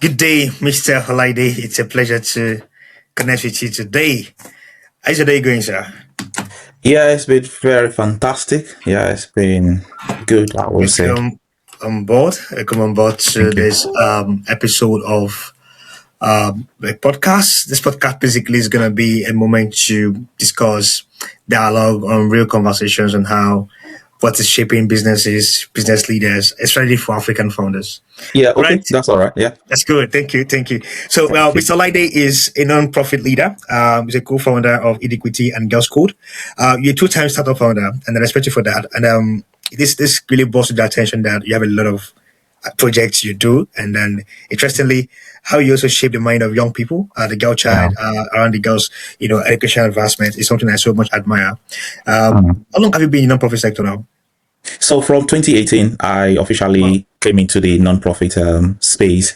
Good day, Mr. Holiday. It's a pleasure to connect with you today. How's your day going, sir? Yeah, it's been very fantastic. Yeah, it's been good, I would say. Welcome on board. Welcome on board to Thank you. this episode of the podcast. This podcast basically is going to be a moment to discuss dialogue on real conversations on how what is shaping businesses, business leaders, especially for African founders. Yeah, All right. okay, that's all right. Yeah, That's good. Thank you. Thank you. So, thank you. Mr. Lide is a non-profit leader. He's a co-founder of Equity and Girls Code. You're a two-time startup founder, and I respect you for that. And this really brought to the attention that you have a lot of projects you do, and then interestingly, how you also shape the mind of young people, the girl Yeah. child around the girls, education advancement is something I so much admire. Mhm. How long have you been in the non-profit sector now? So from 2018, I Wow. officially came into the non-profit space,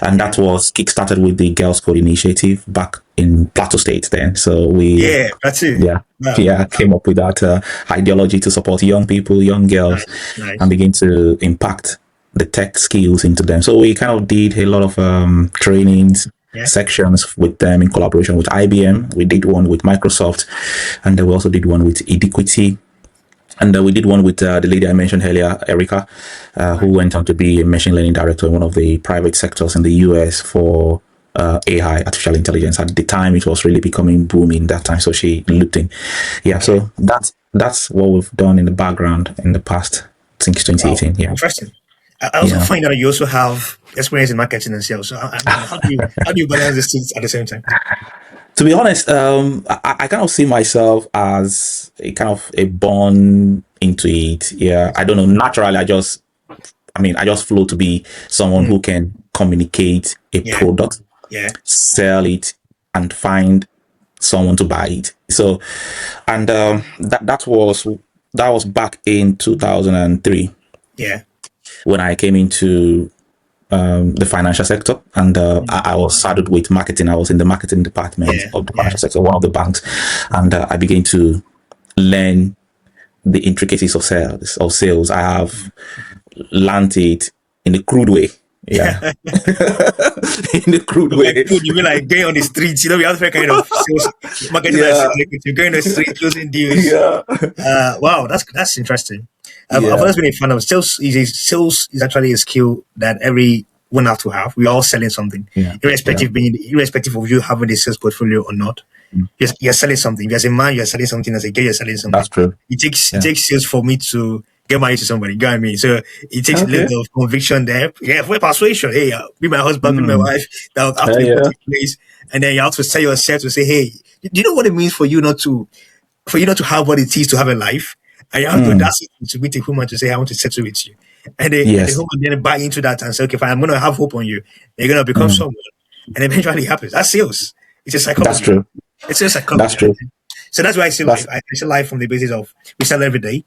and Yeah. that was kickstarted with the Girls Code Initiative back in Plateau State then. So Yeah, that's it. yeah, Wow. yeah, came up with that ideology to support young people, young girls, Nice. and Nice. begin to impact the tech skills into them. So we kind of did a lot of trainings, Yeah. sections with them in collaboration with IBM. We did one with Microsoft, and then we also did one with Equity. And we did one with the lady I mentioned earlier, Erica, who Nice. went on to be a machine learning director in one of the private sectors in the US for AI, artificial intelligence. At the time, it was really becoming booming that time. So she looked in. Yeah, Yeah. so that's what we've done in the background in the past since Wow, 2018. Yeah, interesting. I also yeah. find that you also have experience in marketing and sales. So, I mean, how do you balance these things at the same time? To be honest, I kind of see myself as a kind of a born into it. Yeah, I don't know. Naturally, I just flow to be someone Mm, who can communicate a yeah, product, yeah, sell it, and find someone to buy it. So, and that was back in 2003 yeah, when I came into the financial sector, and mm, I was saddled with marketing. I was in the marketing department yeah, of the yeah, financial sector, one of the banks, and I began to learn the intricacies of sales. I have learned it in a crude way. Yeah, yeah. in a crude So by way. code, you mean like going on the streets? We have different kind of sales marketing and sales. Yeah, You're going on the street, closing deals. yeah, Wow, that's interesting. I've yeah. always been a fan of sales. Sales is actually a skill that everyone have to have. We're all selling something, Yeah, yeah, irrespective of you having a sales portfolio or not. mm, You're selling something. As a man, you're selling something. As a girl, you're selling that's something. true. It Yeah. takes sales for me to get married to somebody. You get what I mean? So it takes a little Okay. bit of conviction there. Yeah, for persuasion. Hey, be my husband, be my Mm. wife. That will have to Yeah, be put yeah. in place, and then you have to sell yourself to say, hey, do you know what it means for you not to have what it is to have a life? And you have the Mm. audacity to meet a woman to say, I want to settle with you. And the Yes. woman then buy into that and say, okay, fine, I'm gonna have hope on you. You're gonna become Mm. someone. And eventually it happens. That's sales. It's a That's psychology. true. It's a That's psychology. true. So that's why I see life. That's. I see life from the basis of we sell every day.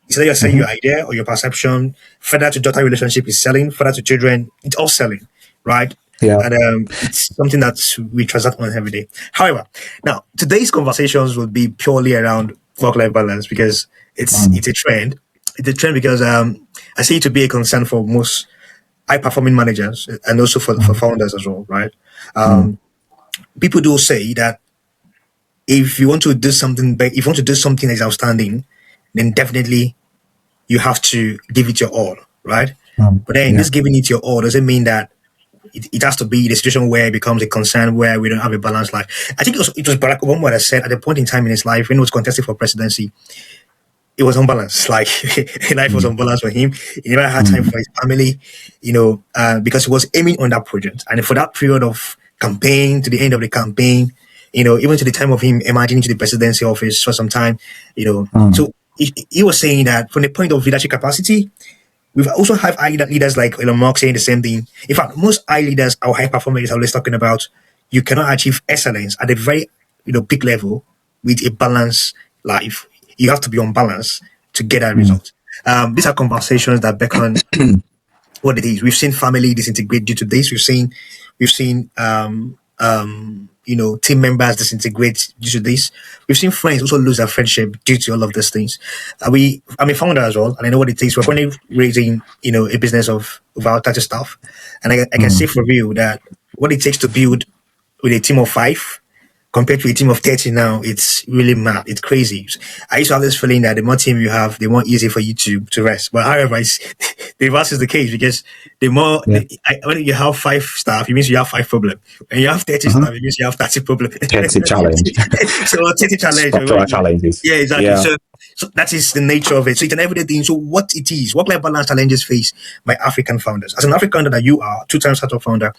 It's either you're selling Mhm. your idea or your perception. Father to daughter relationship is selling. Father to children, it's all selling, right? Yeah. And it's something that we transact on every day. However, now today's conversations will be purely around work-life balance because it's Mm. it's a trend. It's a trend because I see it to be a concern for most high-performing managers and also for Mm. founders as well, right? Mm. Um, People do say that if you want to do something, if you want to do something that's outstanding, then definitely you have to give it your all, right? Mm. But then Yeah. this giving it your all doesn't mean that it has to be the situation where it becomes a concern where we don't have a balanced life. I think it was Barack Obama that said at a point in time in his life when he was contesting for presidency, it was unbalanced. Like life was Mm. unbalanced for him. He never had time Mm. for his family, because he was aiming on that project. And for that period of campaign to the end of the campaign, even to the time of him emerging into the presidency office for some time, Mm. so he was saying that from the point of leadership capacity, we've also have high leaders like Elon Musk saying the same thing. In fact, most high leaders or high performers are always talking about you cannot achieve excellence at a very peak level with a balanced life. You have to be on balance to get that Mm. result. These are conversations that beckon what it is. We've seen family disintegrate due to this. We've seen team members disintegrate due to this. We've seen friends also lose their friendship due to all of these things. I'm a founder as well, and I know what it takes. We're currently raising, a business of about 30 staff, and I can say Mm. for real that what it takes to build with a team of five compared to a team of 30 now, it's really mad. It's crazy. I used to have this feeling that the more team you have, the more easy for you to rest. But however, the reverse is the case because Yeah. when you have five staff, it means you have five problems. When you have 30 Uh-huh. staff, it means you have 30 problems. That's a challenge. So 30 challenge. Structural challenges. Yeah, exactly. Yeah. So that is the nature of it. So it's an everyday thing. So what it is, work-life balance challenges faced by African founders. As an African that you are, two-time startup founder,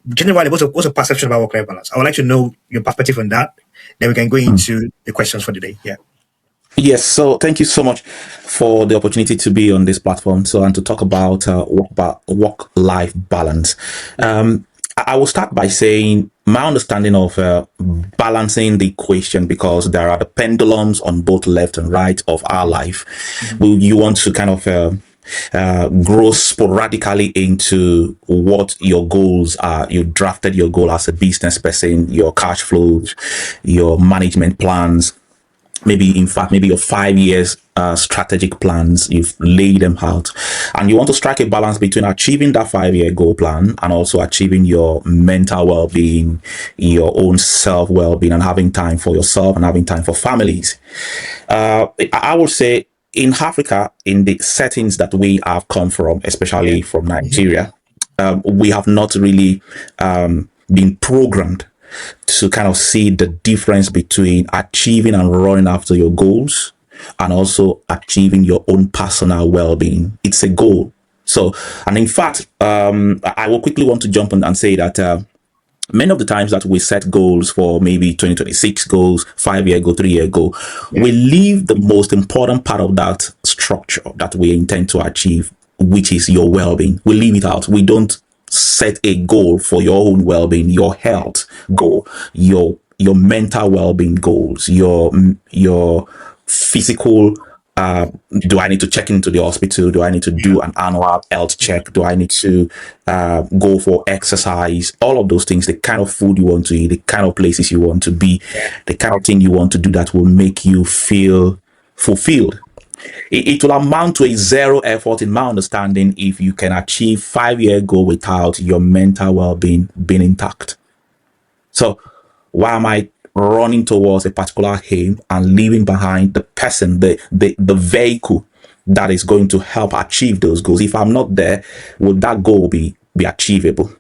generally, what's a perception about work-life balance? I would like to know your perspective on that. Then we can go into the questions for the day. Yeah. Yes, so thank you so much for the opportunity to be on this platform. So, and to talk about work-life balance. I will start by saying my understanding of balancing the equation, because there are the pendulums on both left and right of our life. You want to kind of grow sporadically into what your goals are. You drafted your goal as a business person, your cash flows, your management plans, maybe in fact maybe your 5 years strategic plans, you've laid them out, and you want to strike a balance between achieving that 5 year goal plan and also achieving your mental well-being, your own self well-being, and having time for yourself and having time for families. I would say in Africa, in the settings that we have come from, Yeah. especially from Nigeria, we have not really been programmed to kind of see the difference between achieving and running after your goals and also achieving your own personal well-being. It's a goal. So, and in fact, I will quickly want to jump on and say that many of the times that we set goals for maybe 2026 goals, 5 year goal, 3 year goal, we leave the most important part of that structure that we intend to achieve, which is your well-being. We leave it out. We don't set a goal for your own well-being, your health goal, your mental well-being goals, your physical, do I need to check into the hospital? Do I need to do an annual health check? Do I need to go for exercise? All of those things, the kind of food you want to eat, the kind of places you want to be, the kind of thing you want to do that will make you feel fulfilled. It will amount to a zero effort, in my understanding, if you can achieve 5 year goal without your mental well-being being intact. So why am I running towards a particular aim and leaving behind the person, the vehicle that is going to help achieve those goals? If I'm not there, would that goal be achievable?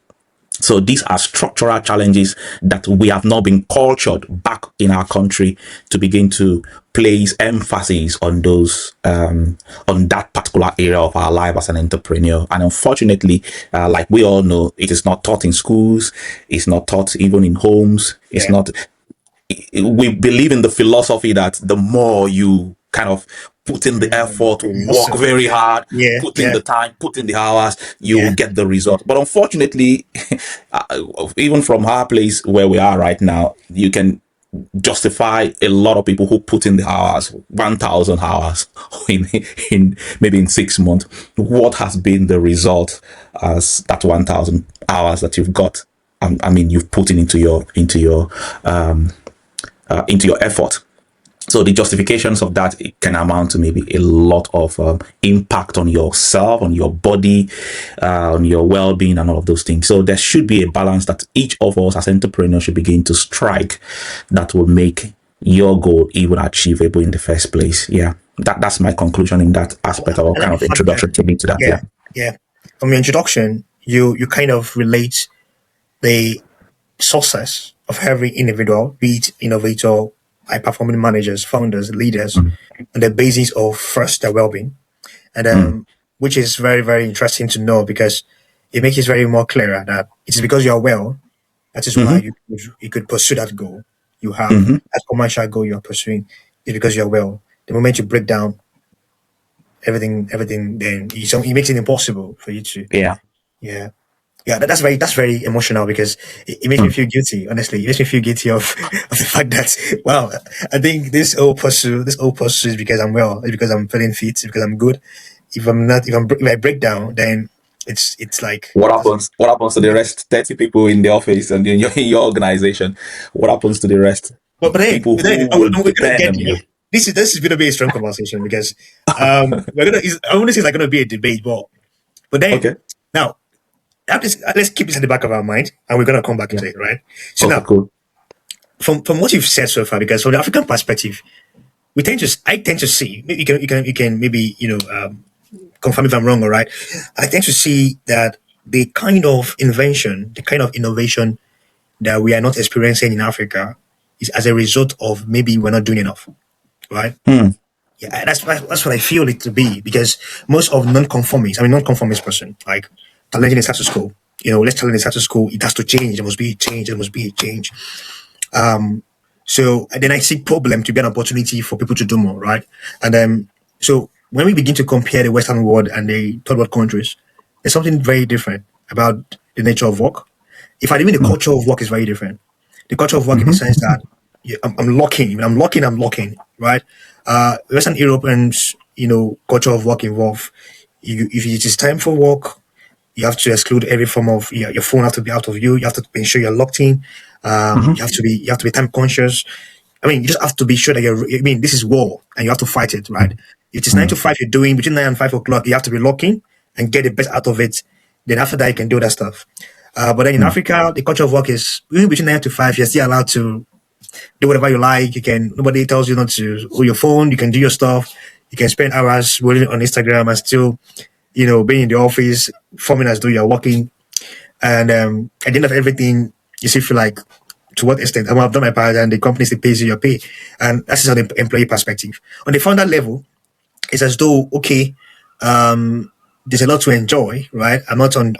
So these are structural challenges that we have not been cultured back in our country to begin to place emphasis on those, on that particular area of our life as an entrepreneur. And unfortunately, like we all know, it is not taught in schools. It's not taught even in homes. It's Yeah. not. We believe in the philosophy that the more you kind of put in the effort, work Awesome. very hard, Yeah. put in Yeah. the time, put in the hours, you will Yeah. get the result. But unfortunately, even from our place where we are right now, you can justify a lot of people who put in the hours, 1,000 hours in maybe in 6 months. What has been the result as that 1,000 hours that you've got? I mean, you've put in into your effort. So the justifications of that, it can amount to maybe a lot of impact on yourself, on your body, on your well-being, and all of those things. So there should be a balance that each of us as entrepreneurs should begin to strike that will make your goal even achievable in the first place. Yeah, that's my conclusion in that aspect, or I like kind the of fact that introduction to me to that. yeah, Yeah. yeah. From your introduction, you kind of relate the success of every individual, be it innovator, high performing managers, founders, leaders, Mm, on the basis of first their well being, and mm, which is very very interesting to know because it makes it very more clearer that it is because you are well that is why mm-hmm, you could pursue that goal you have, mm-hmm. that commercial goal you are pursuing is because you're well. The moment you break down everything, then it makes it impossible for you to. Yeah. Yeah. Yeah, that's very emotional because it makes me Mm, feel guilty. Honestly, it makes me feel guilty of, of the fact that wow, I think this whole pursuit is because I'm well, it's because I'm feeling fit, it's because I'm good. If I'm not, if I break down, then It's like What happens? What happens to the rest 30 people in the office and in your organization? What happens to the rest? but then People who will we're gonna depend get on there. you. This is gonna be a strong conversation because we're gonna. I want to say it's like gonna be a debate, but then Okay. now let's keep this at the back of our mind, and we're gonna come back Yeah. into it, right? So Okay, now, cool. from what you've said so far, because from the African perspective, I tend to see, maybe you can maybe confirm if I'm wrong, all right? I tend to see that the kind of innovation that we are not experiencing in Africa is as a result of maybe we're not doing enough, right? Hmm. Yeah, that's what I feel it to be because most of non-conformist person, like challenging the status quo. Let's challenge the status quo. It has to change. There must be a change. There must be a change. So and then I see problem to be an opportunity for people to do more, right? And so when we begin to compare the Western world and the third world countries, there's something very different about the nature of work. In fact, even the culture of work is very different. The culture of work in the Mm-hmm. sense that I'm locking, I'm locking, right? Western Europeans, culture of work involve if it is time for work, you have to exclude every form of your phone have to be out of you. You have to ensure you're locked in. Mm-hmm. You have to be time conscious. I mean, you just have to be sure that you're. I mean, this is war, and you have to fight it, right? If it's 9 to 5, you're doing between 9 and 5 o'clock. You have to be locking and get the best out of it. Then after that, you can do that stuff. But then in Africa, the culture of work is even between 9 to 5. You're still allowed to do whatever you like. You can. Nobody tells you not to hold your phone. You can do your stuff. You can spend hours rolling on Instagram and still, being in the office, forming as though you're working. And at the end of everything, you still feel like, to what extent? I've done my part, and the company still pays you your pay. And that's just on the employee perspective. On the founder level, it's as though, okay, there's a lot to enjoy, right? I'm not on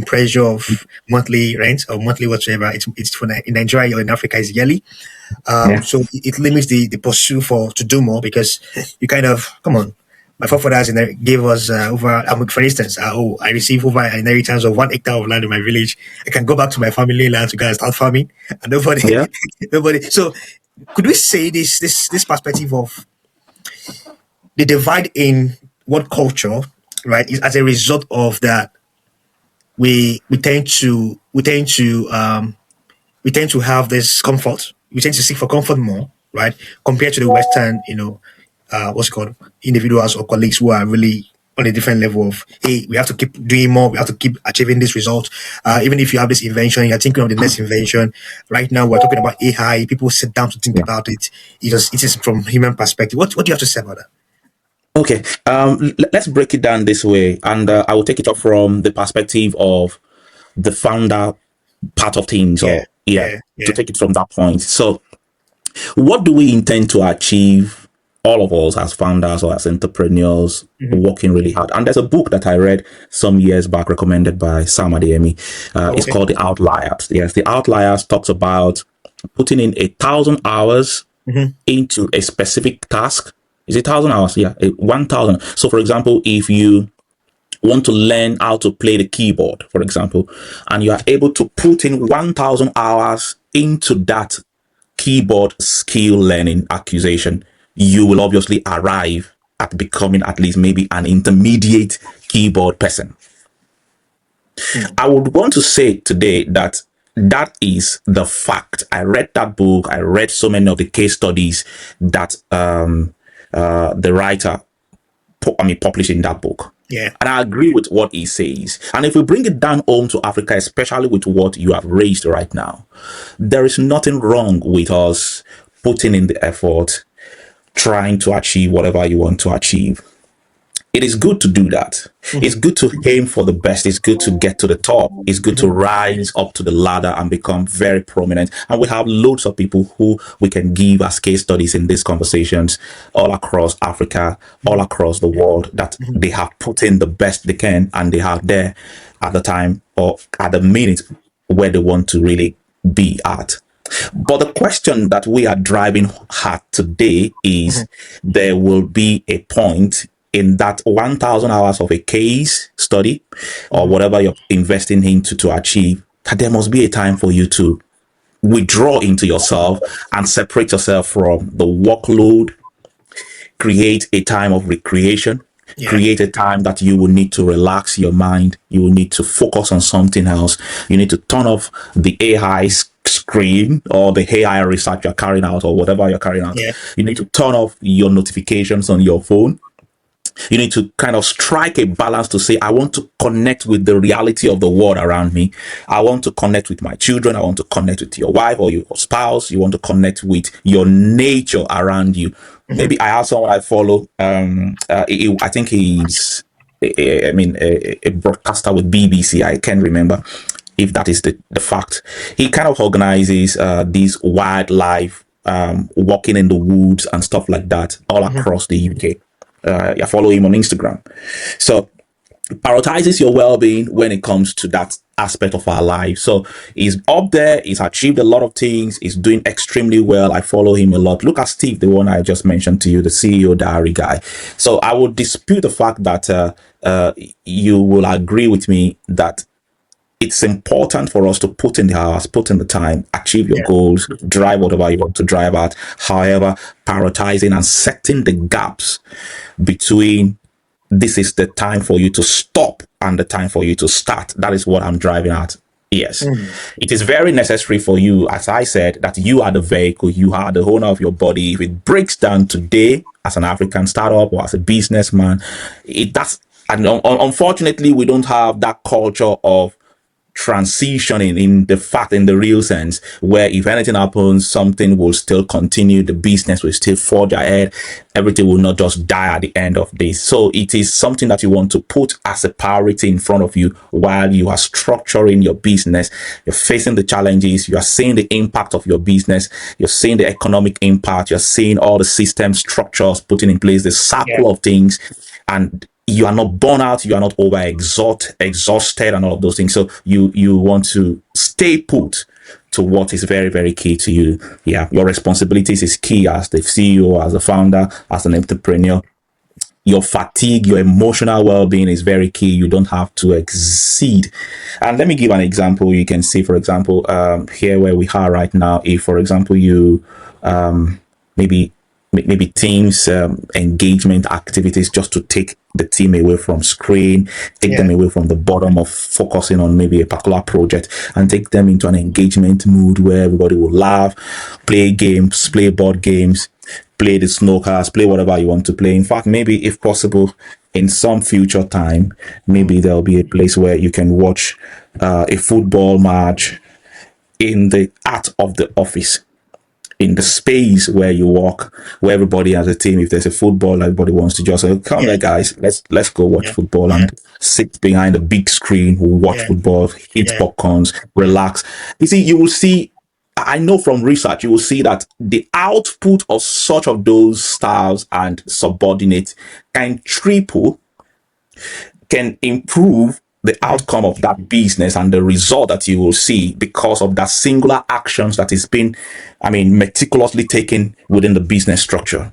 pressure of monthly rent or monthly whatsoever. It's for in Nigeria or in Africa is yearly. Yeah. So it limits the pursuit to do more because you kind of come on. My forefathers gave us over. For instance, I received over an inheritance of 1 hectare of land in my village. I can go back to my family land to go and start farming, and nobody, Yeah. nobody. So, could we say this perspective of the divide in what culture, right, is as a result of that we tend to have this comfort. We tend to seek for comfort more, right? Compared to the Western, what's it called, individuals or colleagues who are really on a different level of, hey, we have to keep doing more. We have to keep achieving this result. Even if you have this invention, you're thinking of the next invention. Right now, we're talking about AI. People sit down to think Yeah. about it. It is from human perspective. What do you have to say about that? Okay. Let's break it down this way, and I will take it up from the perspective of the founder part of things, Yeah, or yeah, yeah, to yeah. take it from that point. So, what do we intend to achieve, all of us as founders or as entrepreneurs Hmm. working really hard? And there's a book that I read some years back recommended by Sam Adeyemi. Oh, It's okay. called The Outliers. Yes, The Outliers talks about putting in 1,000 hours Hmm. into a specific task. Is it 1,000 hours? Yeah, 1,000. So, for example, if you want to learn how to play the keyboard, for example, and you are able to put in 1,000 hours into that keyboard skill learning accusation, you will obviously arrive at becoming at least maybe an intermediate keyboard person. Hmm. I would want to say today that that is the fact. I read that book. I read so many of the case studies that the writer published in that book. Yeah. And I agree with what he says. And if we bring it down home to Africa, especially with what you have raised right now, there is nothing wrong with us putting in the effort, trying to achieve whatever you want to achieve. It is good to do that. It's Hmm. good to aim for the best. It's good to get to the top. It's good to Hmm. rise up to the ladder and become very prominent. And we have loads of people who we can give as case studies in these conversations all across Africa, all Hmm. across the world, that Hmm. they have put in the best they can and they are there at the time or at the minute where they want to really be at. But the question that we are driving at today is, Hmm. there will be a point in that 1,000 hours of a case study or Hmm. whatever you're investing into to achieve, that there must be a time for you to withdraw into yourself and separate yourself from the workload, create a time of recreation, Yeah. Create a time that you will need to relax your mind. You will need to focus on something else. You need to turn off the AI screen or the AI research you're carrying out or whatever you're carrying out. Yeah. You need to turn off your notifications on your phone. You need to kind of strike a balance to say, I want to connect with the reality of the world around me. I want to connect with my children. I want to connect with your wife or your spouse. You want to connect with your nature around you. Mm-hmm. Maybe I have someone I follow. I think he's, I mean, a broadcaster with BBC. I can't remember if that is the fact. He kind of organizes these wildlife, walking in the woods and stuff like that all Mm-hmm. across the UK. You follow him on Instagram. So prioritizes your well-being when it comes to that aspect of our life. So he's up there, he's achieved a lot of things, he's doing extremely well. I follow him a lot. Look at Steve, the one I just mentioned to you, the CEO diary guy. So I would dispute the fact that you will agree with me that it's important for us to put in the hours, put in the time, achieve your Yeah. goals, drive whatever you want to drive at. However, prioritizing and setting the gaps between this is the time for you to stop and the time for you to start. That is what I'm driving at. Yes, Mm. it is very necessary for you, as I said, that you are the vehicle, you are the owner of your body. If it breaks down today as an African startup or as a businessman, it does. And unfortunately, we don't have that culture of transitioning in the real sense, where if anything happens, something will still continue, the business will still forge ahead, everything will not just die at the end of this. So it is something that you want to put as a priority in front of you while you are structuring your business. You're facing the challenges, you are seeing the impact of your business, you're seeing the economic impact, you're seeing all the system structures putting in place, the Yeah. circle of things, and you are not burnt out, you are not exhausted and all of those things. So you want to stay put to what is very, very key to you. Yeah, your responsibilities is key as the CEO, as a founder, as an entrepreneur. Your fatigue, your emotional well-being is very key. You don't have to exceed. And let me give an example. You can see, for example, here where we are right now, if, for example, you maybe teams engagement activities just to take the team away from screen, take Yeah. them away from the bottom of focusing on maybe a particular project and take them into an engagement mood where everybody will laugh, play games, play board games, play the snookers, play whatever you want to play. In fact, maybe if possible, in some future time, maybe there'll be a place where you can watch a football match in the art of the office, in the space where you walk, where everybody has a team. If there's a football, everybody wants to just say, come Yeah. there, guys, let's go watch Yeah. football Yeah. and sit behind a big screen, we'll watch Yeah. football, eat Yeah. popcorns, relax. You see, you will see, I know from research, you will see that the output of such of those styles and subordinates can triple, can improve the Mm-hmm. outcome of that business and the result that you will see because of that singular actions that is being, I mean, meticulously taken within the business structure.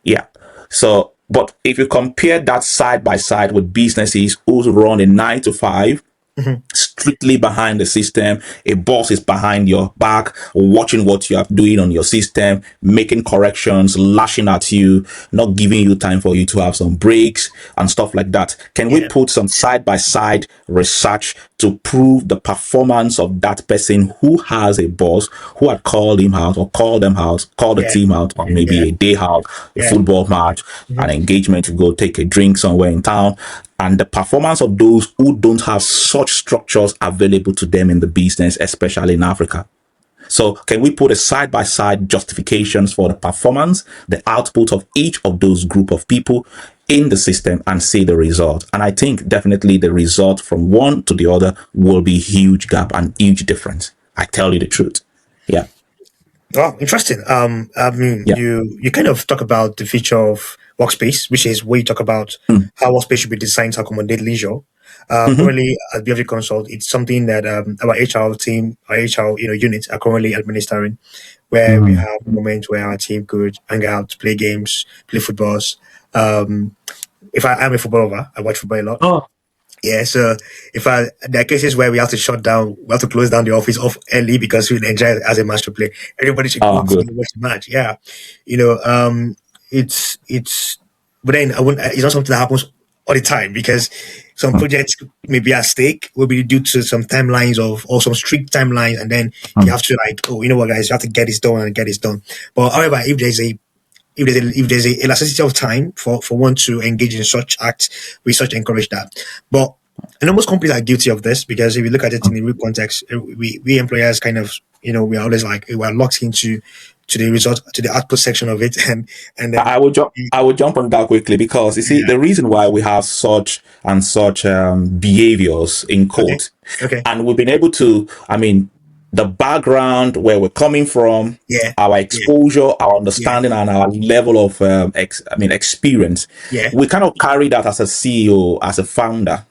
Yeah. So, but if you compare that side by side with businesses who run a 9 to 5, Mm-hmm. strictly behind the system. A boss is behind your back, watching what you are doing on your system, making corrections, lashing at you, not giving you time for you to have some breaks and stuff like that. Can we Yeah. put some side by side research to prove the performance of that person who has a boss who had called him out or called them out, called the Yeah. team out on Yeah. maybe a day out, a Yeah. football match, Mm-hmm. an engagement to go take a drink somewhere in town, and the performance of those who don't have such structures available to them in the business, especially in Africa? So can we put a side by side justifications for the performance, the output of each of those group of people in the system and see the result? And I think definitely the result from one to the other will be huge gap and huge difference. I tell you the truth. Yeah. Oh, interesting. I mean, Yeah. you kind of talk about the feature of workspace, which is where you talk about Mm. how workspace should be designed to accommodate leisure. Mm-hmm. Currently, at BFG Consult, it's something that our HR team, our HR unit are currently administering, where we Mm. have moments where our team could hang out, play games, play footballs. Um, if I'm a football lover, I watch football a lot. Oh, Yeah, so if I there are cases where we have to shut down, we have to close down the office off early because we enjoy it as a match to play. Everybody should go oh, to good. watch the match. Yeah, you know, it's but then I wouldn't. It's not something that happens all the time because some mm, projects may be at stake, will be due to some timelines of or some strict timelines, and then you mm. have to like, oh, you know what, guys, you have to get this done and get this done. But however, if there's a elasticity of time for one to engage in such acts, we such encourage that. But I know most companies are guilty of this because if you look at it in the real context, we employers kind of, we are always like we are locked into to the result to the output section of it, and then I will jump on that quickly because you see yeah, the reason why we have such and such behaviors in okay, court, okay, and we've been able to. I mean, the background where we're coming from, yeah, our yeah, exposure, our yeah, understanding, and our level of experience. yeah, We kind of carry that as a CEO, as a founder.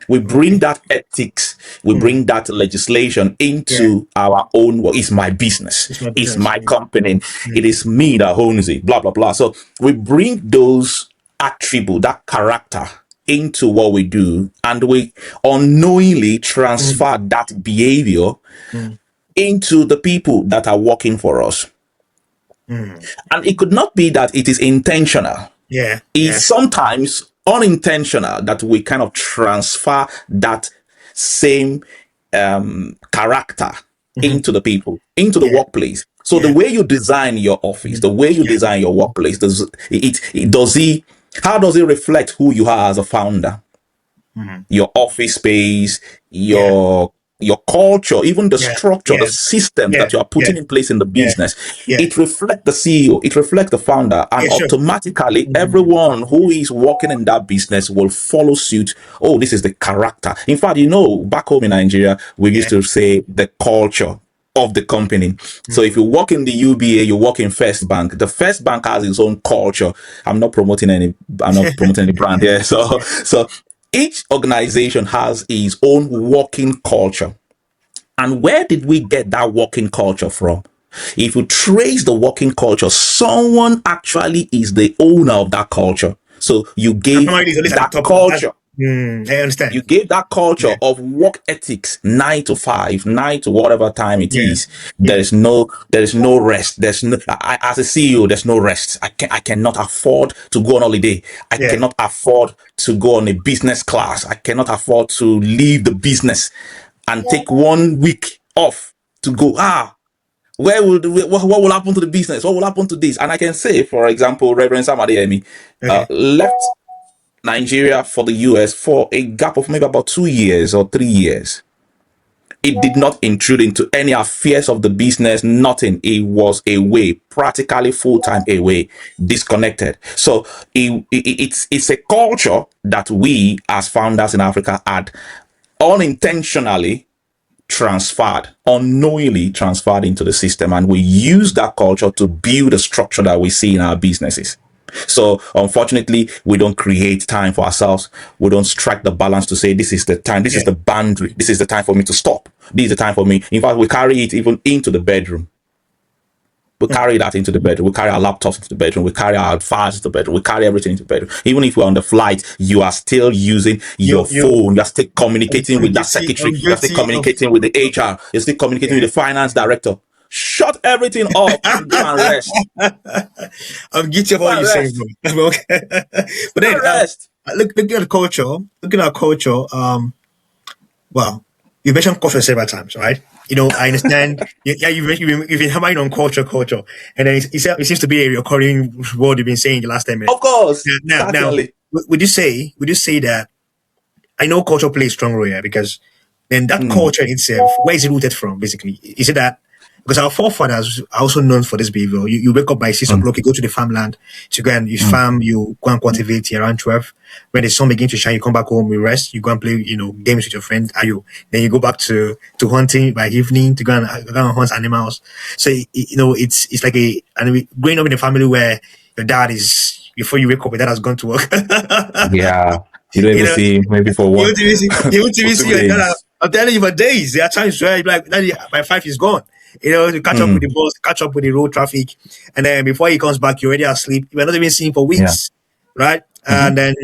We bring okay, that ethics, we hmm, bring that legislation yeah, into our own work. It's my business, it's my it's business. my company, it Mm, is me that owns it, blah, blah, blah. So we bring those attribute, that character into what we do, and we unknowingly mm, transfer that behavior mm, into the people that are working for us. mm. And it could not be that it is intentional. Yeah, It's yeah, sometimes unintentional that we kind of transfer that same character hmm, into the people, into the yeah, workplace. So the yeah, way you design your office, mhm, the way you yeah, design your workplace, how does it reflect who you are as a founder? mm, Your office space, yeah, your culture, even the yeah, structure, the yeah, systems yeah, that you are yeah, putting in place in the yeah, business, yeah, it reflects the CEO, it reflects the founder, and yeah, sure. automatically Mm, everyone who is working in that business will follow suit. Oh, this is the character. In fact, back home in Nigeria, we used yeah, to say the culture of the company. So if mm, you work in the UBA, you work in First Bank. The First Bank has its own culture. I'm not promoting any brand here. So each organization has its own working culture. And where did we get that working culture from? If you trace the working culture, someone actually is the owner of that culture. So you and gave somebody is always at the that top. culture, I understand. you gave that culture Yeah, of work ethics, 9 to 5, 9 to whatever time it yeah, is. yeah, There is no rest. As a CEO, there's no rest. I cannot afford to go on holiday. I yeah, cannot afford to go on a business class. I cannot afford to leave the business and take 1 week off to go. What will happen to the business? What will happen to this? And I can say, for example, Reverend Sam Adeyemi okay, left Nigeria for the US for a gap of maybe about 2 years or 3 years. It did not intrude into any affairs of the business, nothing. It was away, practically full time away, disconnected. So it's a culture that we as founders in Africa had unintentionally transferred, unknowingly transferred into the system. And we use that culture to build a structure that we see in our businesses. So unfortunately, we don't create time for ourselves. We don't strike the balance to say, this is the time, this is yeah, the boundary, this is the time for me to stop. This is the time for me. In fact, we carry it even into the bedroom. We mm. carry that into the bedroom. We carry our laptops into the bedroom. We carry our files into the bedroom. We carry everything into the bedroom. Even if we're on the flight, you are still using your You, phone. You're still communicating with that secretary. You're still I'm guilty of. communicating with the HR. You're still communicating with Yeah, the finance director. Shut everything off and go and rest. I'm guilty of Go all and you're saying, rest. bro. Okay, but Go then and rest. looking at the culture, looking at culture, well, you mentioned culture several times, right? I understand. Yeah, you've been hammering on culture, and then it seems to be a recurring word you've been saying the last 10 minutes. Of course. Now, Certainly. would you say that I know culture plays a strong role here because then that Mm, culture itself, where is it rooted from, basically? Is it that because our forefathers are also known for this behavior? You wake up by 6 o'clock, you go to the farmland to go and you mm. farm, you go and cultivate around 12. When the sun begins to shine, you come back home, you rest, you go and play, games with your friends. Then you go back to hunting by evening to go and hunt animals. So it's like growing up in a family where your dad is before you wake up, your dad has gone to work. Yeah. You don't you even know, see maybe for you one won't even see, you won't for even see two your dad. days. I'm telling you, for days, there are times where you're like, Daddy, by 5 he's gone. To catch up with the Mm, bus, catch up with the road traffic, and then before he comes back, you're already asleep. You're not even seeing him for yeah. weeks, right? Hmm. And then,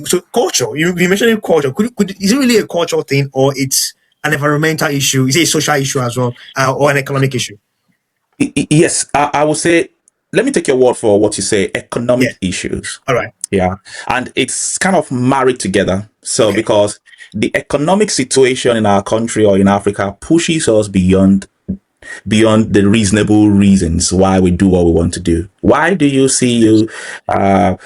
so culture. You mentioned culture. Is it really a cultural thing, or it's an environmental issue? Is it a social issue as well, or an economic issue? Yes, I would say, let me take your word for what you say, Yeah. economic issues. All right. Yeah. And it's kind of married together. So Okay. because the economic situation in our country or in Africa pushes us beyond the reasonable reasons why we do what we want to do. Why do you see Yes. you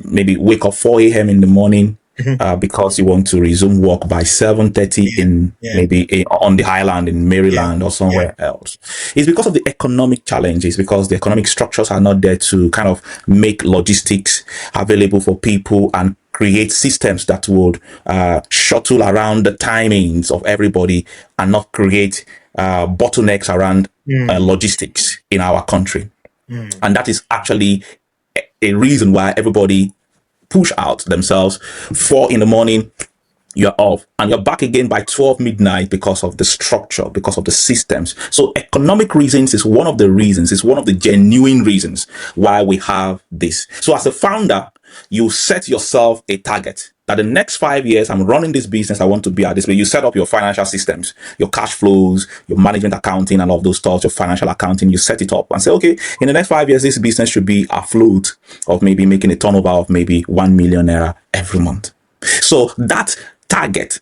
maybe wake up 4 a.m. in the morning Hmm. because you want to resume work by 7:30 Yeah. in Yeah. maybe on the island in Yeah. Maryland or Yeah. somewhere else? It's because of the economic challenges, because the economic structures are not there to kind of make logistics available for people and create systems that would shuttle around the timings of everybody and not create bottlenecks around Mm. logistics in our country. Mm. And that is actually a reason why everybody push out themselves 4 in the morning, you're off and you're back again by 12 midnight because of the structure, because of the systems. So economic reasons is one of the reasons, it's one of the genuine reasons why we have this. So as a founder, you set yourself a target that the next 5 years, I'm running this business, I want to be at this way. You set up your financial systems, your cash flows, your management accounting and all of those stuff, your financial accounting, you set it up and say, okay, in the next 5 years, this business should be afloat of maybe making a turnover of maybe 1 million naira every month. So that target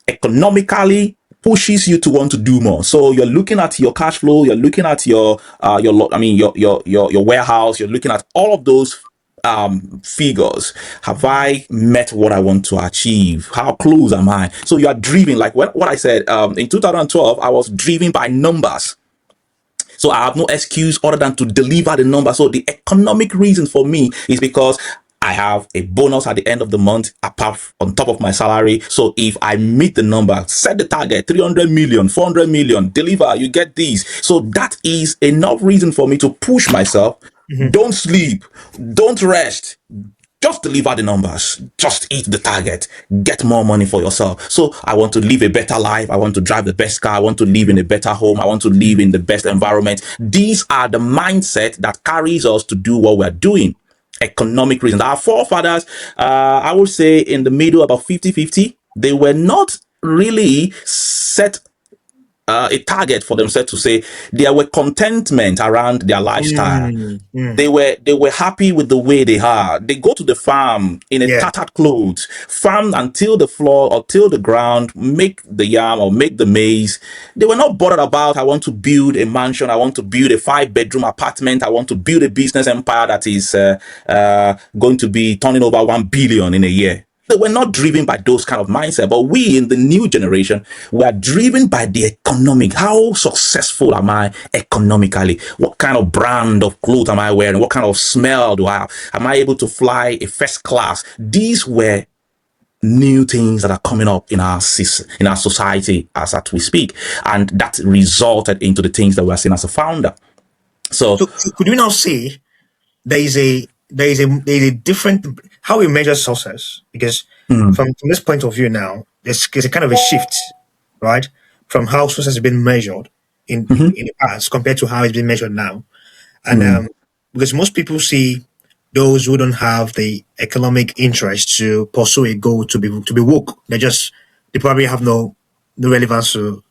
economically pushes you to want to do more. So you're looking at your cash flow, you're looking at your warehouse, you're looking at all of those figures. Have I met what I want to achieve? How close am I? So you are driven, like what I said in 2012, I was driven by numbers. So I have no excuse other than to deliver the number. So the economic reason for me is because I have a bonus at the end of the month apart on top of my salary. So if I meet the number, set the target, 300 million, 400 million, deliver, you get these. So that is enough reason for me to push myself. Hmm. Don't sleep, don't rest, just deliver the numbers, just hit the target, get more money for yourself. So I want to live a better life. I want to drive the best car. I want to live in a better home. I want to live in the best environment. These are the mindset that carries us to do what we're doing. Economic reasons. Our forefathers, I would say in the middle, about 50-50, they were not really set a target for themselves to say there were contentment around their lifestyle. Mm. Mm. They were happy with the way they are. They go to the farm in a Yeah. tattered clothes, farm until the floor or till the ground, make the yam or make the maize. They were not bothered about, I want to build a mansion, I want to build a 5-bedroom apartment, I want to build a business empire that is going to be turning over 1 billion in a year. They were not driven by those kind of mindset, but we in the new generation, we are driven by the economic. How successful am I economically? What kind of brand of clothes am I wearing? What kind of smell do I have? Am I able to fly a first class? These were new things that are coming up in our society as we speak, and that resulted into the things that we're seeing as a founder. So, So could you now say there is a different how we measure success? Because mm, from this point of view now, there's a kind of a shift, right? From how success has been measured mhm, in the past compared to how it's been measured now. And mm, because most people see those who don't have the economic interest to pursue a goal to be woke, they probably have no relevance to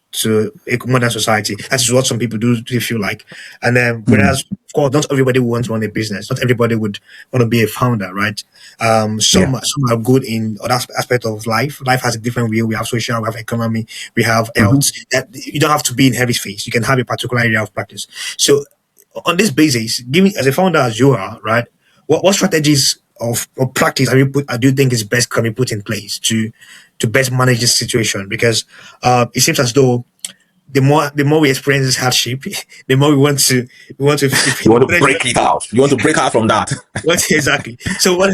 a modern society. That is what some people do feel like. And then mm, whereas of course not everybody would want to run a business, not everybody would want to be a founder, right? yeah, Some are good in other aspect of life. Life has a different way. We have social, we have economy, we have mhm. health. That you don't have to be in heavy space. You can have a particular area of practice. So on this basis, giving as a founder as you are, right? What strategies of practice do you think is best can be put in place to best manage this situation? Because it seems as though the more we experience this hardship, the more we want to You want to break it out. You want to break out from that. what exactly. So what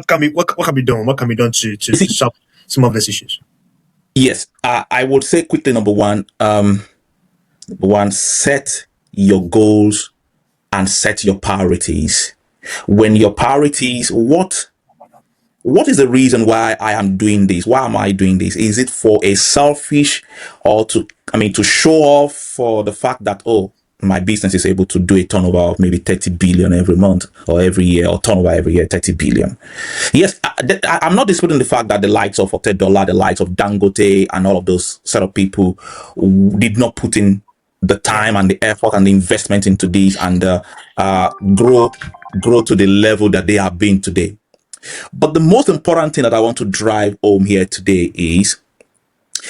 can be what can be done? What can be done You to see, solve some of these issues? yes, I would say quickly. Number one, set your goals and set your priorities. When your priorities, what is the reason why I am doing this? Why am I doing this? Is it for a selfish or to show off for the fact that, oh, my business is able to do a turnover of maybe 30 billion every month or every year, or turnover every year, 30 billion. Yes, I'm not disputing the fact that the likes of $40, the likes of Dangote and all of those set of people did not put in the Yeah. time and the effort and the investment into this and grow. grow to the level that they have been today. But the most important thing that I want to drive home here today is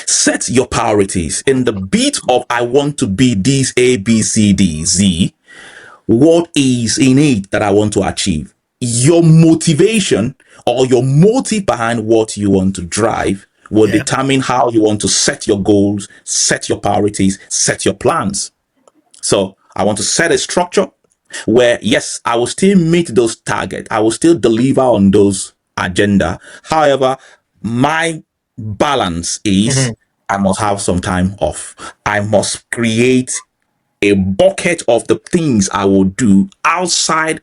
set your priorities. In the bit of I want to be these A, B, C, D, Z, what is in it that I want to achieve? Your motivation or your motive behind what you want to drive will Yeah. determine how you want to set your goals, set your priorities, set your plans. So I want to set a structure where, yes, I will still meet those targets. I will still deliver on those agenda. However, my balance is Mhm. I must have some time off. I must create a bucket of the things I will do outside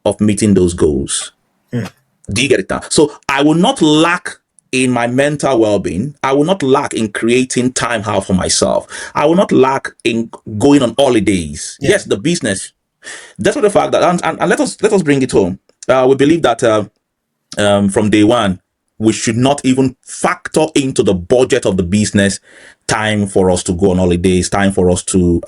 of meeting those goals. Mm. Do you get it now? So I will not lack in my mental well-being. I will not lack in creating time out for myself. I will not lack in going on holidays. Yeah. Yes, the business. That's what the fact that and let us bring it home. We believe that from day one, we should not even factor into the budget of the business time for us to go on holidays, time for us to,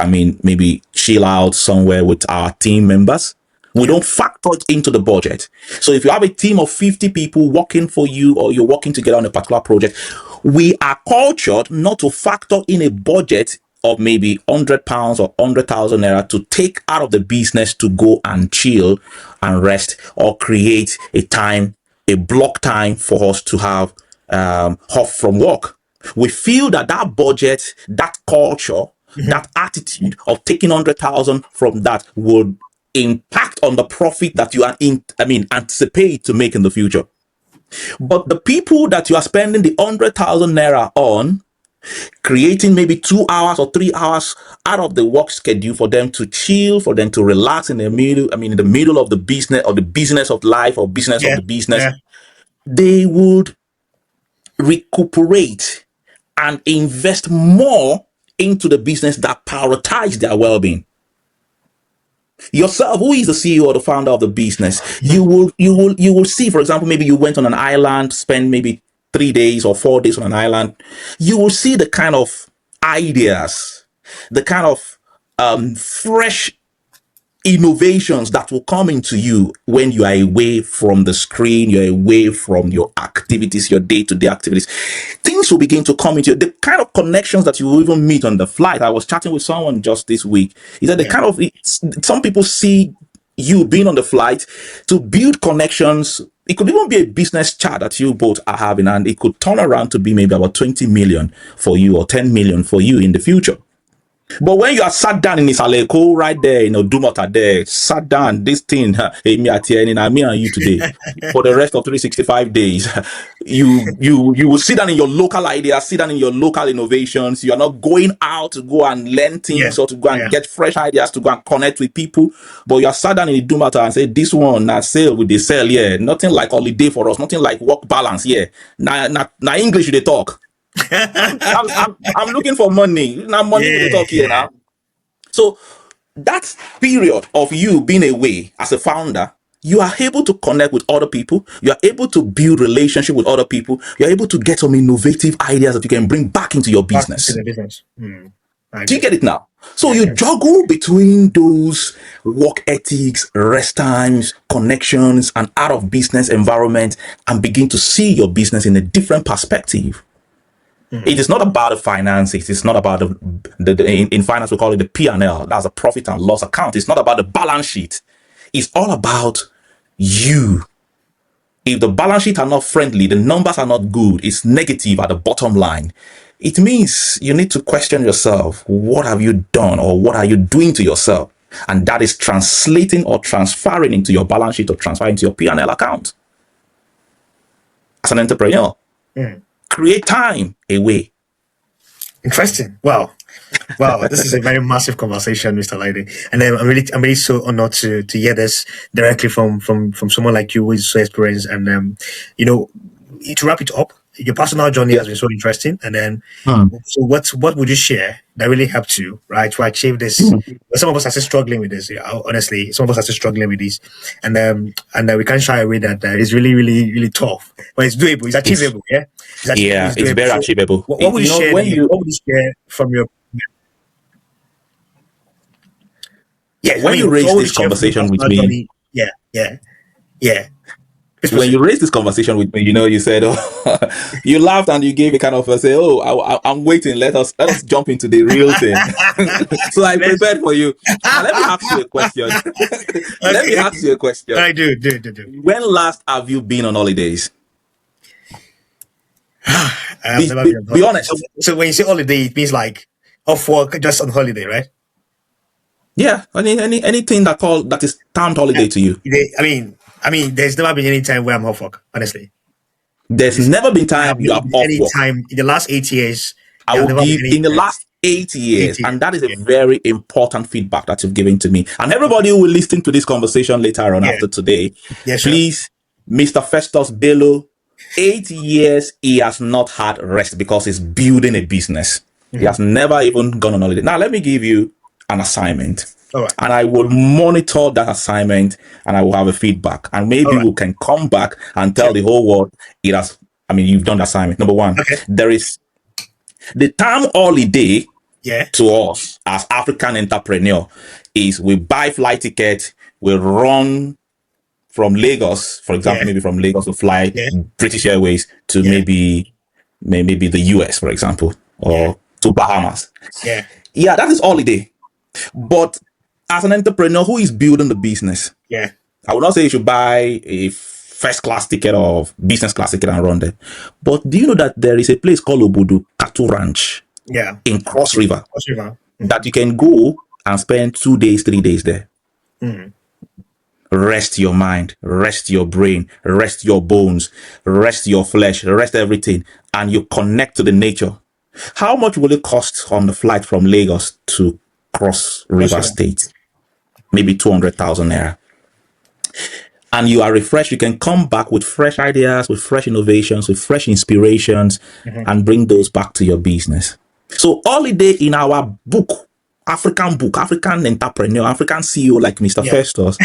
maybe chill out somewhere with our team members. We Yeah. don't factor it into the budget. So if you have a team of 50 people working for you or you're working together on a particular project, we are cultured not to factor in a budget of maybe £100 or 100,000 naira to take out of the business to go and chill and rest or create a block time for us to have off from work. We feel that that budget, that culture, Mhm. that attitude of taking 100,000 from that would impact on the profit that you are anticipate to make in the future. But the people that you are spending the 100,000 naira on, creating maybe 2 hours or 3 hours out of the work schedule for them to chill, for them to relax in the middle, in the middle of the business or the business of life or business of Yeah. the business, Yeah. they would recuperate and invest more into the business that prioritize their well-being. Yourself, who is the CEO or the founder of the business, Mhm. you will see, for example, maybe you went on an island, spend maybe 3 days or 4 days on an island. You will see the kind of ideas, the kind of fresh innovations that will come into you when you are away from the screen, you're away from your activities, your day-to-day activities. Things will begin to come into you. The kind of connections that you will even meet on the flight. I was chatting with someone just this week. He said the Yeah. kind of some people see you being on the flight to build connections. It could even be a business chat that you both are having, and it could turn around to be maybe about 20 million for you or 10 million for you in the future. But when you are sat down in Isaleko right there, Dumota there, sat down, this thing, me and you today, for the rest of 365 days, you will sit down in your local ideas, sit down in your local innovations. You are not going out to go and learn Yeah. things or to go and Yeah. get fresh ideas, to go and connect with people. But you are sat down in the Dumota and say, this one, na sale with the sell, yeah. Nothing like holiday for us, nothing like work balance, yeah. Na English they talk. I'm looking for money. Now money with the Yeah. talk here now. So that period of you being away as a founder, you are able to connect with other people. You are able to build relationship with other people. You are able to get some innovative ideas that you can bring back into your Back into business. the business. Mm. I Do you get. get it now? So Yeah. you juggle between those work ethics, rest times, connections, and out of business environment and begin to see your business in a different perspective. Mm. It is not about the finances. It's not about in finance we call it the P&L. That's a profit and loss account. It's not about the balance sheet. It's all about you. If the balance sheet are not friendly, the numbers are not good, it's negative at the bottom line. It means you need to question yourself. What have you done or what are you doing to yourself? And that is translating or transferring into your balance sheet or transferring to your P&L account. As an entrepreneur, Mm. create time away. Interesting. Wow. Wow, this is a very massive conversation, Mr. Lady. And I'm really so honored to hear this directly from someone like you who is so experienced. And you know, to wrap it up, your personal journey Yeah. has been so interesting. And then, Hmm. so what would you share that really helped you, right, to achieve this? Some of us are still struggling with this. Yeah, honestly, some of us are still struggling with this, and we can't shy away that it's really, really, really tough, but it's doable. It's It's achievable. Yeah, yeah, it's it's doable. very So, achievable. what would you share? When you What would you share from your Yes, I when you mean, so raise what would you this share from your conversation with personal me, journey? yeah, yeah, yeah. Please When proceed. you raised this conversation with me, you said, oh, you laughed and you gave a kind of a say, oh, I'm waiting. Let us jump into the real thing. So I Let's. prepared for you. Now let me ask you a question. Let me Okay. ask you a question. I do. When last have you been on holidays? I have Be, never be, been on be holiday. So, honest. so when you say holiday, it means like off work, just on holiday, right? Yeah, anything that is termed Yeah. holiday to you. There's never been any time where I'm off work. Honestly, There's It's- never been I have time you never have been off any work. time in the last 8 years. I There have will never been give any in the time. last 8 years, 8 years. and that is a Yeah. very important feedback that you've given to me. And everybody who will listen to this conversation later on Yeah. after today, Yeah. Sure. please, Mr. Festus Bello, 8 years he has not had rest because he's building a business. He Hmm. has never even gone on holiday. Now, let me give you an assignment. All right. And I will monitor that assignment and I will have a feedback. And All maybe right. we can come back and tell Sure. the whole world it has, you've done the assignment. Number one, Okay. there is the term holiday Yeah. to us as African entrepreneur is we buy flight ticket, we run from Lagos, for Yeah. example, maybe from Lagos to fly Yeah. British Airways to Yeah. maybe the US, for example, Yeah. or to Bahamas. Yeah. Yeah, that is holiday. But as an entrepreneur who is building the business, Yeah. I would not say you should buy a first class ticket or business class ticket and run there. But do you know that there is a place called Obudu Cattle Ranch Yeah. in Cross River Cross River. that you can go and spend 2 days, 3 days there? Rest your mind, rest your brain, rest your bones, rest your flesh, rest everything, and you connect to the nature. How much will it cost on the flight from Lagos to Cross Cross River River. State? Maybe 200,000 naira. And you are refreshed. You can come back with fresh ideas, with fresh innovations, with fresh inspirations, Hmm. and bring those back to your business. So, holiday in our book, African entrepreneur, African CEO like Mr. Yeah. Festus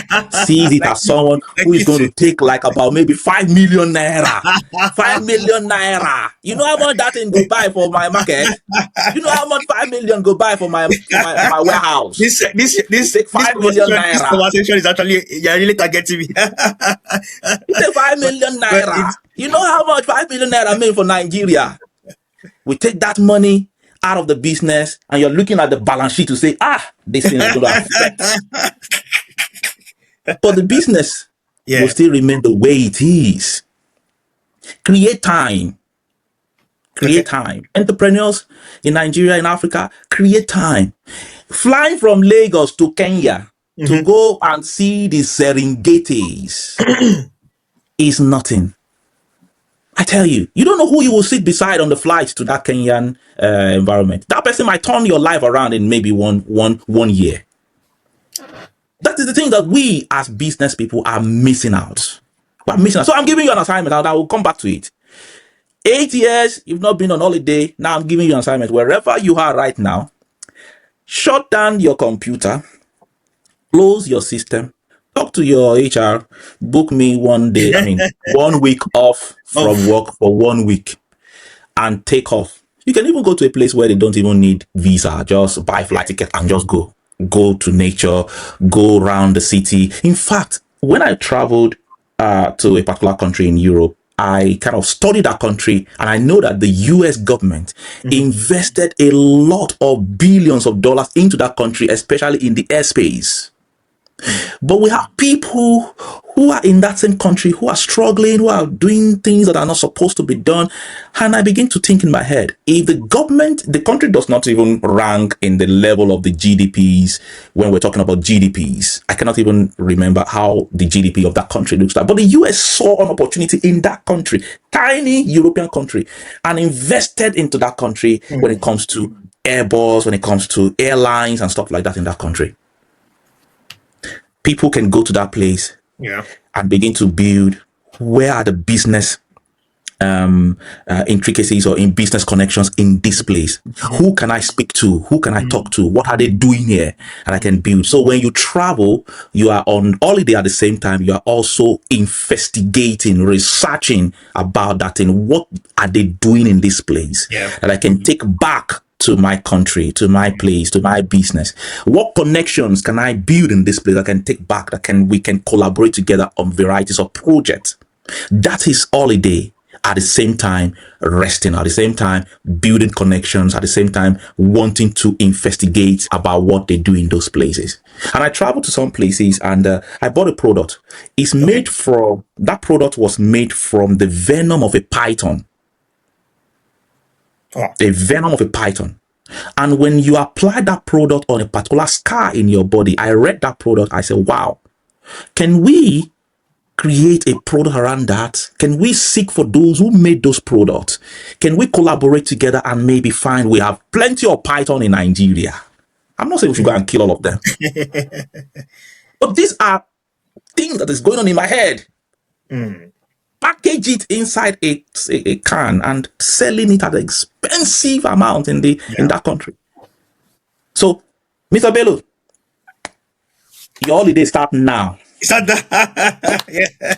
sees it Like as you. someone Like who is you going said. to take like about maybe 5 million naira. 5 million naira. You know how much that thing go buy for my market? You know how much 5 million go buy for my warehouse? this this You this take this 5 million conversation this naira. conversation is actually, you're really targeting me. You take 5 but million but naira. it's You know how much 5 million naira mean for Nigeria? We take that money out of the business and you're looking at the balance sheet to say, this thing is going to affect. But the business will yeah. still remain the way it is. Create time. Okay. Create time. Entrepreneurs in Nigeria, in Africa, create time. Flying from Lagos to Kenya to Hmm. go and see the Serengetis is nothing. I tell you, you don't know who you will sit beside on the flight to that Kenyan environment. That person might turn your life around in maybe one year. That is the thing that we as business people are missing out. We're missing out. So I'm giving you an assignment and I will come back to it. 8 years, you've not been on holiday. Now I'm giving you an assignment. Wherever you are right now, shut down your computer, close your system, talk to your HR, book me one day, 1 week off from Oh. work for 1 week and take off. You can even go to a place where they don't even need visa. Just buy flight ticket and just go. Go to nature, go around the city. In fact, when I traveled to a particular country in Europe, I kind of studied that country and I know that the US government Hmm. invested a lot of billions of dollars into that country, especially in the airspace. But we have people who are in that same country who are struggling, who are doing things that are not supposed to be done. And I begin to think in my head, if the country does not even rank in the level of the GDPs when we're talking about GDPs. I cannot even remember how the GDP of that country looks like. But the US saw an opportunity in that country, tiny European country, and invested into that country when it comes to Airbus, when it comes to airlines and stuff like that in that country. People can go to that place Yeah. and begin to build. Where are the business intricacies or in business connections in this place? Hmm. Who can I speak to? Who can I talk to? What are they doing here? And I can build. So when you travel, you are on holiday at the same time. You are also investigating, researching about that thing. What are they doing in this place Yeah. that I can take back to my country, to my place, to my business? What connections can I build in this place that I can take back, we can collaborate together on varieties of projects? That is holiday. At the same time, resting, at the same time, building connections, at the same time, wanting to investigate about what they do in those places. And I traveled to some places and I bought a product. That product was made from the venom of a python. Oh. A venom of a python. And when you apply that product on a particular scar in your body, I read that product, I said, wow, can we create a product around that? Can we seek for those who made those products? Can we collaborate together and maybe find we have plenty of python in Nigeria? I'm not saying we should go and kill all of them. But these are things that is going on in my head. Package it inside a can and selling it at an expensive amount in that country. So, Mr. Bello, your holiday start now.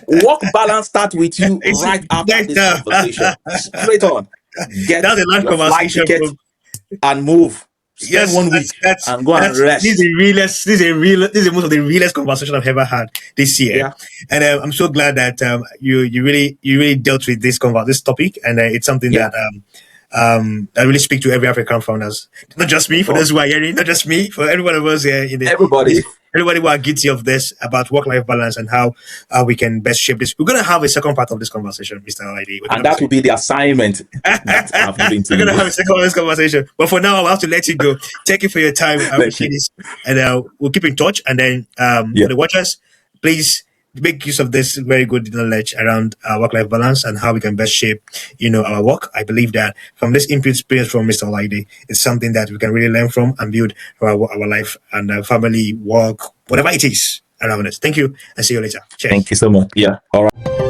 Work balance start with you right after this conversation. Straight on. Get that's a long your flight conversation ticket and move. Spend 1 week and go and rest. This is most of the realest conversation I've ever had this year. Yeah. And I'm so glad that you really dealt with this topic, and it's something that I really speak to every African founders, not just me, for those who are hearing, not just me, for every one of us here everybody who are guilty of this, about work-life balance and how we can best shape this. We're going to have a second part of this conversation, Mr. ID. And that will be the assignment that I've given to you. We're going to have a second part of this conversation. But for now, I'll have to let you go. Thank you for your time. I appreciate this. And we'll keep in touch. And then for the watchers, please make use of this very good knowledge around work-life balance and how we can best shape, our work. I believe that from this input experience from Mr. Olaide, it's something that we can really learn from and build our life and family, work, whatever it is around us. Thank you, and see you later. Cheers. Thank you so much. Yeah. All right.